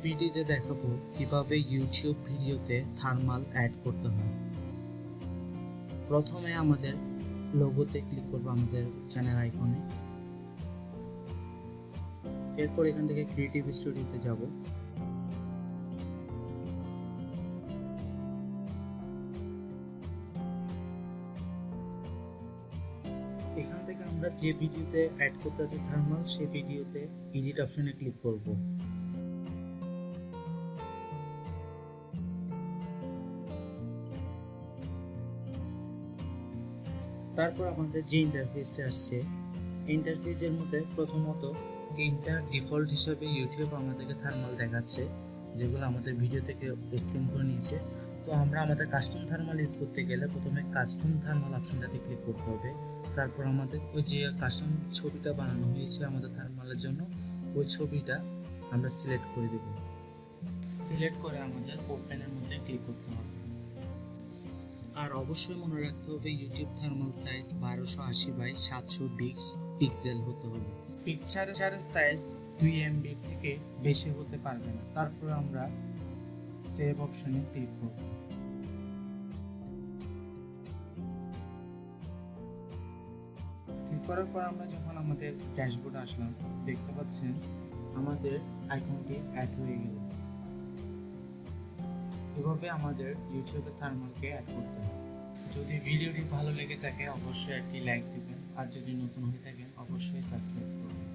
ভিডিওতে দেখাবো কিভাবে ইউটিউব ভিডিওতে থার্মাল অ্যাড করতে হয়। প্রথমে আমাদের লোগোতে ক্লিক করব, আমাদের চ্যানেল আইকনে। এরপর এখান থেকে ক্রিয়েটিভ স্টুডিওতে যাব। এখান থেকে আমরা যে ভিডিওতে অ্যাড করতে আছে থার্মাল, সেই ভিডিওতে এডিট অপশনে ক্লিক করব। তারপর আমাদের যে ইন্টারফেসটা আসছে, ইন্টারফেসের মধ্যে প্রথমত তিনটা ডিফল্ট হিসাবে ইউটিউব আমাদেরকে থার্মাল দেখাচ্ছে, যেগুলো আমাদের ভিডিও থেকে স্ক্যান করে নিয়েছে। তো আমরা আমাদের কাস্টম থার্মাল ইউজ করতে গেলে প্রথমে কাস্টম থার্মাল অপশনটাতে ক্লিক করতে হবে। তারপর আমাদের ওই যে কাস্টম ছবিটা বানানো হয়েছে আমাদের থার্মালের জন্য, ওই ছবিটা আমরা সিলেক্ট করে দেব। সিলেক্ট করে আমাদের ওপেনের মধ্যে ক্লিক করতে হবে। আর অবশ্যই মনে রাখতে হবে YouTube thermal size 1280x720 pixel হতে হবে। পিকচারের সাইজ 2 MB থেকে বেশি হতে পারবে না। তারপর আমরা সেভ অপশনে ক্লিক করব। ক্লিক করার পর আমরা যখন আমাদের ড্যাশবোর্ডে আসলাম, দেখতে পাচ্ছেন আমাদের আইকনটি অ্যাড হয়ে গেল। এভাবে আমাদের ইউটিউবে থার্মালকে অ্যাড করতে হবে। যদি ভিডিওটি ভালো লেগে থাকে অবশ্যই একটি লাইক দিবেন, আর যদি নতুন হয়ে থাকেন অবশ্যই সাবস্ক্রাইব করবেন।